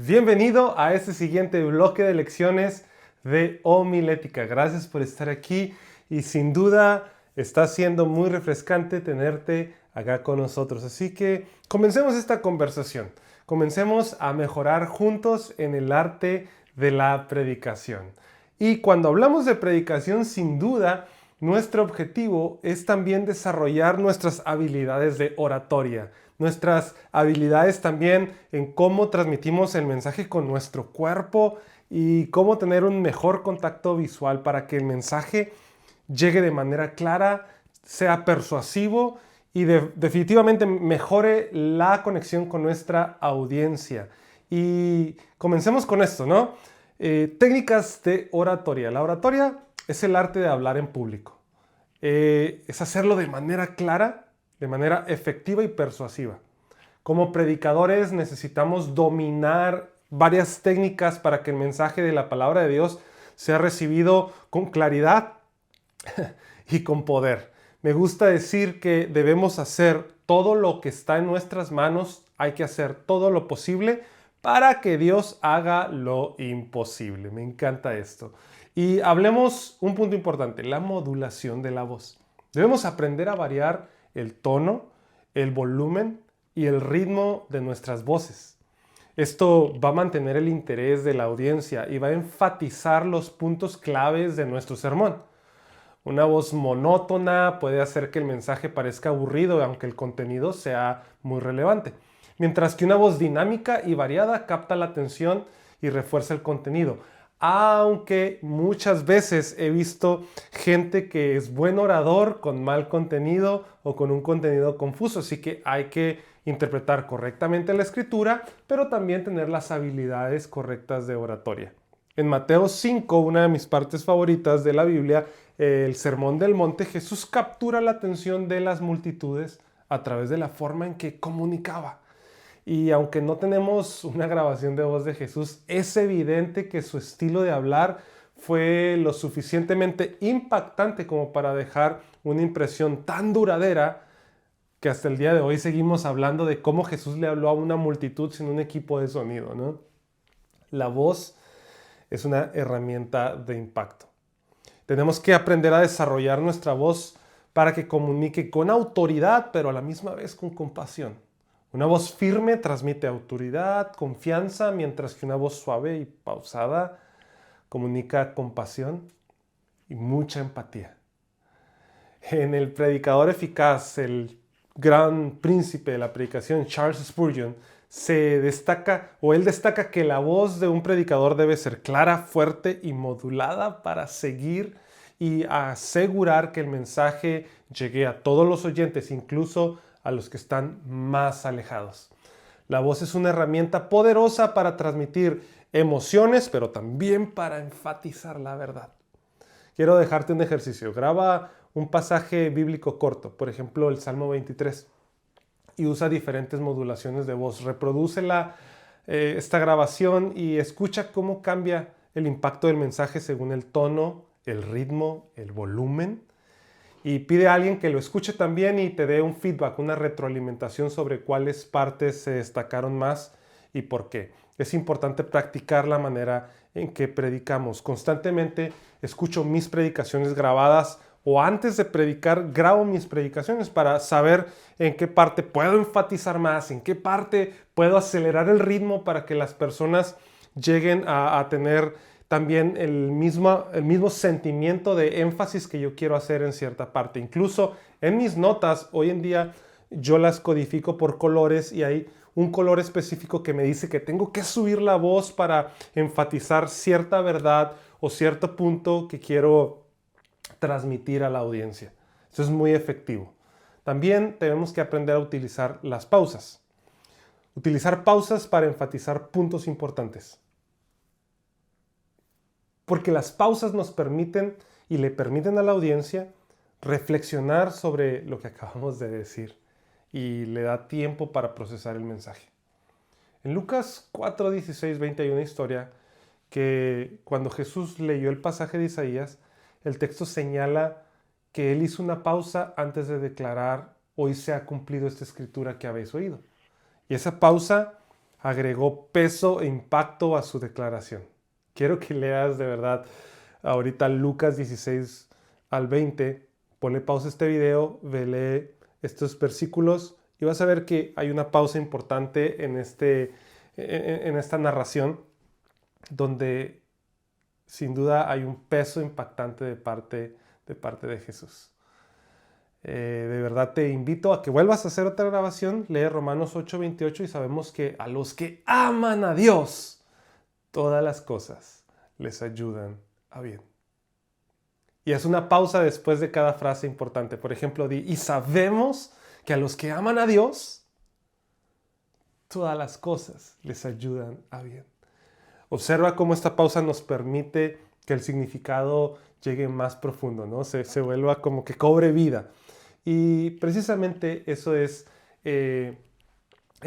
Bienvenido a este siguiente bloque de lecciones de homilética. Gracias por estar aquí y sin duda está siendo muy refrescante tenerte acá con nosotros. Así que comencemos esta conversación. Comencemos a mejorar juntos en el arte de la predicación. Y cuando hablamos de predicación, sin duda, nuestro objetivo es también desarrollar nuestras habilidades de oratoria, nuestras habilidades también en cómo transmitimos el mensaje con nuestro cuerpo y cómo tener un mejor contacto visual para que el mensaje llegue de manera clara, sea persuasivo y definitivamente mejore la conexión con nuestra audiencia. Y comencemos con esto, ¿no? Técnicas de oratoria. La oratoria es el arte de hablar en público. Es hacerlo de manera clara, de manera efectiva y persuasiva. Como predicadores necesitamos dominar varias técnicas para que el mensaje de la palabra de Dios sea recibido con claridad y con poder. Me gusta decir que debemos hacer todo lo que está en nuestras manos, hay que hacer todo lo posible para que Dios haga lo imposible. Me encanta esto. Y hablemos un punto importante, la modulación de la voz. Debemos aprender a variar el tono, el volumen y el ritmo de nuestras voces. Esto va a mantener el interés de la audiencia y va a enfatizar los puntos claves de nuestro sermón. Una voz monótona puede hacer que el mensaje parezca aburrido, aunque el contenido sea muy relevante. Mientras que una voz dinámica y variada capta la atención y refuerza el contenido. Aunque muchas veces he visto gente que es buen orador con mal contenido o con un contenido confuso. Así que hay que interpretar correctamente la escritura, pero también tener las habilidades correctas de oratoria. En Mateo 5, una de mis partes favoritas de la Biblia, el Sermón del Monte, Jesús captura la atención de las multitudes a través de la forma en que comunicaba. Y aunque no tenemos una grabación de voz de Jesús, es evidente que su estilo de hablar fue lo suficientemente impactante como para dejar una impresión tan duradera que hasta el día de hoy seguimos hablando de cómo Jesús le habló a una multitud sin un equipo de sonido, ¿no? La voz es una herramienta de impacto. Tenemos que aprender a desarrollar nuestra voz para que comunique con autoridad, pero a la misma vez con compasión. Una voz firme transmite autoridad, confianza, mientras que una voz suave y pausada comunica compasión y mucha empatía. En El predicador eficaz, el gran príncipe de la predicación, Charles Spurgeon, él destaca que la voz de un predicador debe ser clara, fuerte y modulada para seguir y asegurar que el mensaje llegue a todos los oyentes, incluso a los que están más alejados. La voz es una herramienta poderosa para transmitir emociones, pero también para enfatizar la verdad. Quiero dejarte un ejercicio. Graba un pasaje bíblico corto, por ejemplo, el Salmo 23, y usa diferentes modulaciones de voz. Reprodúcela esta grabación y escucha cómo cambia el impacto del mensaje según el tono, el ritmo, el volumen. Y pide a alguien que lo escuche también y te dé un feedback, una retroalimentación sobre cuáles partes se destacaron más y por qué. Es importante practicar la manera en que predicamos. Constantemente escucho mis predicaciones grabadas o antes de predicar grabo mis predicaciones para saber en qué parte puedo enfatizar más, en qué parte puedo acelerar el ritmo para que las personas lleguen a tener también el mismo sentimiento de énfasis que yo quiero hacer en cierta parte. Incluso en mis notas, hoy en día yo las codifico por colores y hay un color específico que me dice que tengo que subir la voz para enfatizar cierta verdad o cierto punto que quiero transmitir a la audiencia. Eso es muy efectivo. También tenemos que aprender a utilizar las pausas. Utilizar pausas para enfatizar puntos importantes. Porque las pausas nos permiten y le permiten a la audiencia reflexionar sobre lo que acabamos de decir y le da tiempo para procesar el mensaje. En Lucas 4, 16, 20 hay una historia que cuando Jesús leyó el pasaje de Isaías, el texto señala que él hizo una pausa antes de declarar: hoy se ha cumplido esta escritura que habéis oído. Y esa pausa agregó peso e impacto a su declaración. Quiero que leas de verdad ahorita Lucas 16 al 20. Ponle pausa a este video, lee estos versículos y vas a ver que hay una pausa importante en esta narración donde sin duda hay un peso impactante de parte de Jesús. De verdad te invito a que vuelvas a hacer otra grabación, lee Romanos 8:28 y sabemos que a los que aman a Dios, todas las cosas les ayudan a bien. Y haz una pausa después de cada frase importante. Por ejemplo, di, y sabemos que a los que aman a Dios, todas las cosas les ayudan a bien. Observa cómo esta pausa nos permite que el significado llegue más profundo, ¿no? Se vuelva como que cobre vida. Y precisamente eso es el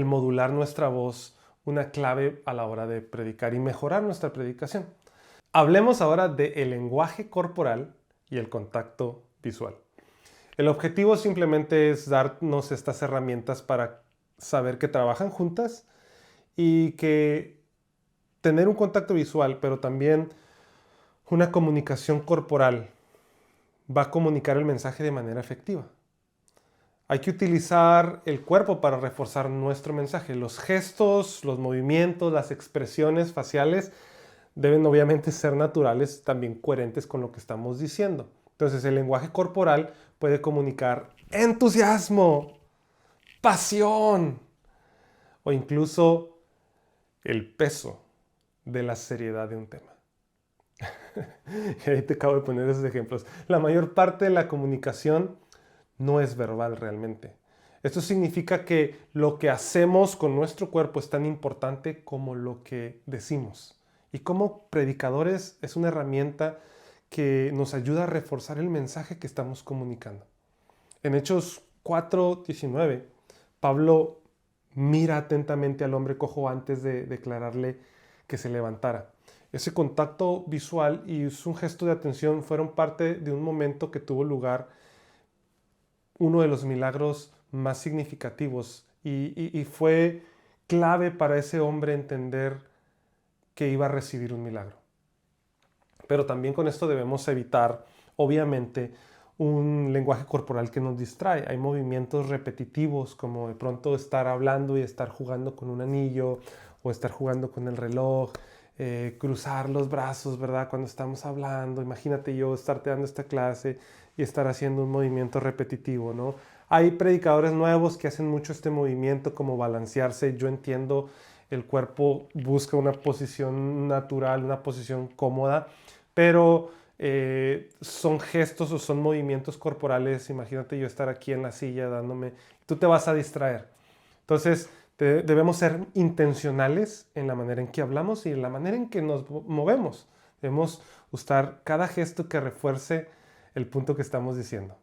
modular nuestra voz, una clave a la hora de predicar y mejorar nuestra predicación. Hablemos ahora del lenguaje corporal y el contacto visual. El objetivo simplemente es darnos estas herramientas para saber que trabajan juntas y que tener un contacto visual, pero también una comunicación corporal va a comunicar el mensaje de manera efectiva. Hay que utilizar el cuerpo para reforzar nuestro mensaje. Los gestos, los movimientos, las expresiones faciales deben obviamente ser naturales, también coherentes con lo que estamos diciendo. Entonces el lenguaje corporal puede comunicar entusiasmo, pasión o incluso el peso de la seriedad de un tema. Y ahí te acabo de poner esos ejemplos. La mayor parte de la comunicación no es verbal realmente. Esto significa que lo que hacemos con nuestro cuerpo es tan importante como lo que decimos. Y como predicadores es una herramienta que nos ayuda a reforzar el mensaje que estamos comunicando. En Hechos 4:19, Pablo mira atentamente al hombre cojo antes de declararle que se levantara. Ese contacto visual y un gesto de atención fueron parte de un momento que tuvo lugar, uno de los milagros más significativos y fue clave para ese hombre entender que iba a recibir un milagro. Pero también con esto debemos evitar, obviamente, un lenguaje corporal que nos distrae. Hay movimientos repetitivos como de pronto estar hablando y estar jugando con un anillo o estar jugando con el reloj, cruzar los brazos, ¿verdad? Cuando estamos hablando, imagínate yo estarte dando esta clase y estar haciendo un movimiento repetitivo, ¿no? Hay predicadores nuevos que hacen mucho este movimiento como balancearse. Yo entiendo, el cuerpo busca una posición natural, una posición cómoda, pero son gestos o son movimientos corporales. Imagínate yo estar aquí en la silla dándome, tú te vas a distraer. Entonces debemos ser intencionales en la manera en que hablamos y en la manera en que nos movemos. Debemos usar cada gesto que refuerce el punto que estamos diciendo.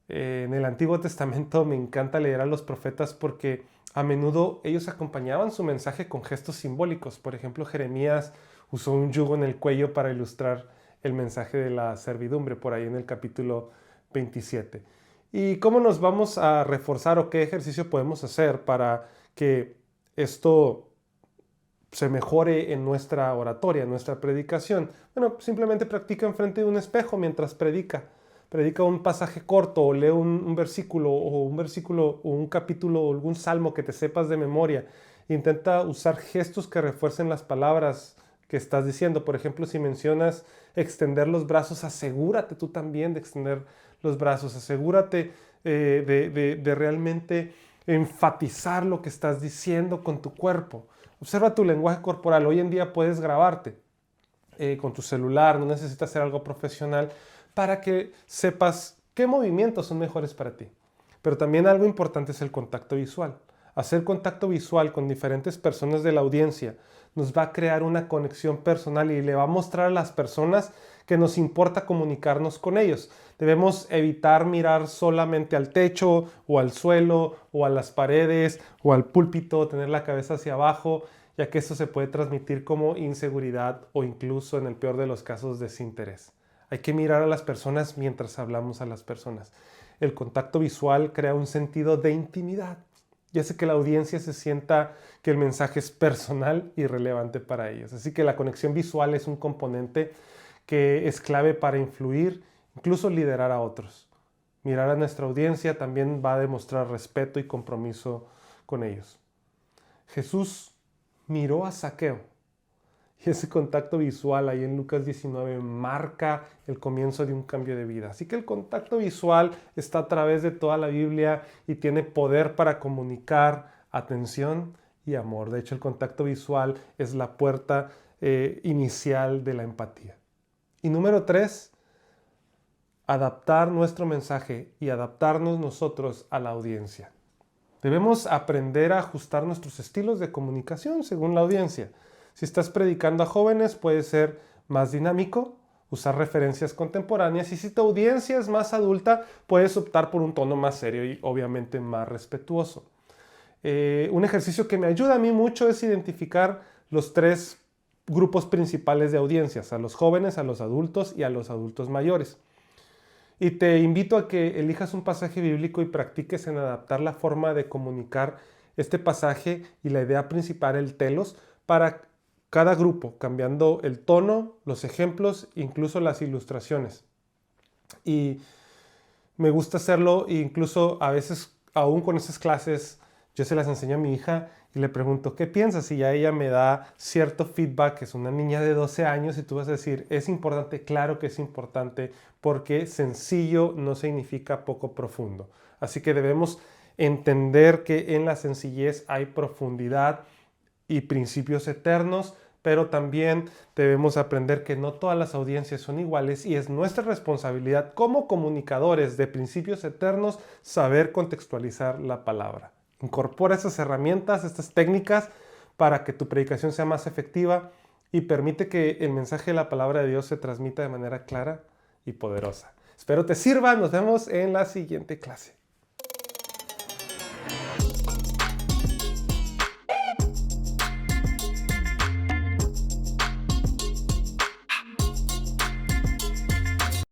En el Antiguo Testamento me encanta leer a los profetas porque a menudo ellos acompañaban su mensaje con gestos simbólicos. Por ejemplo, Jeremías usó un yugo en el cuello para ilustrar el mensaje de la servidumbre, por ahí en el capítulo 27. ¿Y cómo nos vamos a reforzar o qué ejercicio podemos hacer para que esto se mejore en nuestra oratoria, en nuestra predicación? Bueno, simplemente practica enfrente de un espejo mientras predica. Predica un pasaje corto o lee un versículo o un capítulo o algún salmo que te sepas de memoria. Intenta usar gestos que refuercen las palabras que estás diciendo. Por ejemplo, si mencionas extender los brazos, asegúrate tú también de extender los brazos. Asegúrate de realmente enfatizar lo que estás diciendo con tu cuerpo. Observa tu lenguaje corporal. Hoy en día puedes grabarte con tu celular, no necesitas hacer algo profesional para que sepas qué movimientos son mejores para ti. Pero también algo importante es el contacto visual. Hacer contacto visual con diferentes personas de la audiencia nos va a crear una conexión personal y le va a mostrar a las personas que nos importa comunicarnos con ellos. Debemos evitar mirar solamente al techo o al suelo o a las paredes o al púlpito, tener la cabeza hacia abajo, ya que eso se puede transmitir como inseguridad o incluso en el peor de los casos desinterés. Hay que mirar a las personas mientras hablamos a las personas. El contacto visual crea un sentido de intimidad y hace que la audiencia se sienta que el mensaje es personal y relevante para ellos. Así que la conexión visual es un componente que es clave para influir, incluso liderar a otros. Mirar a nuestra audiencia también va a demostrar respeto y compromiso con ellos. Jesús miró a Zaqueo y ese contacto visual ahí en Lucas 19 marca el comienzo de un cambio de vida. Así que el contacto visual está a través de toda la Biblia y tiene poder para comunicar atención y amor. De hecho, el contacto visual es la puerta inicial de la empatía. Y número 3, adaptar nuestro mensaje y adaptarnos nosotros a la audiencia. Debemos aprender a ajustar nuestros estilos de comunicación según la audiencia. Si estás predicando a jóvenes, puede ser más dinámico, usar referencias contemporáneas, y si tu audiencia es más adulta, puedes optar por un tono más serio y obviamente más respetuoso. Un ejercicio que me ayuda a mí mucho es identificar los 3 grupos principales de audiencias: a los jóvenes, a los adultos y a los adultos mayores. Y te invito a que elijas un pasaje bíblico y practiques en adaptar la forma de comunicar este pasaje y la idea principal, el telos, para cada grupo, cambiando el tono, los ejemplos, incluso las ilustraciones. Y me gusta hacerlo, e incluso a veces, aún con esas clases, yo se las enseño a mi hija y le pregunto, ¿qué piensas? Y ya ella me da cierto feedback. Es una niña de 12 años y tú vas a decir, ¿es importante? Claro que es importante, porque sencillo no significa poco profundo. Así que debemos entender que en la sencillez hay profundidad y principios eternos, pero también debemos aprender que no todas las audiencias son iguales y es nuestra responsabilidad como comunicadores de principios eternos saber contextualizar la palabra. Incorpora esas herramientas, estas técnicas, para que tu predicación sea más efectiva y permite que el mensaje de la palabra de Dios se transmita de manera clara y poderosa. Espero te sirva. Nos vemos en la siguiente clase.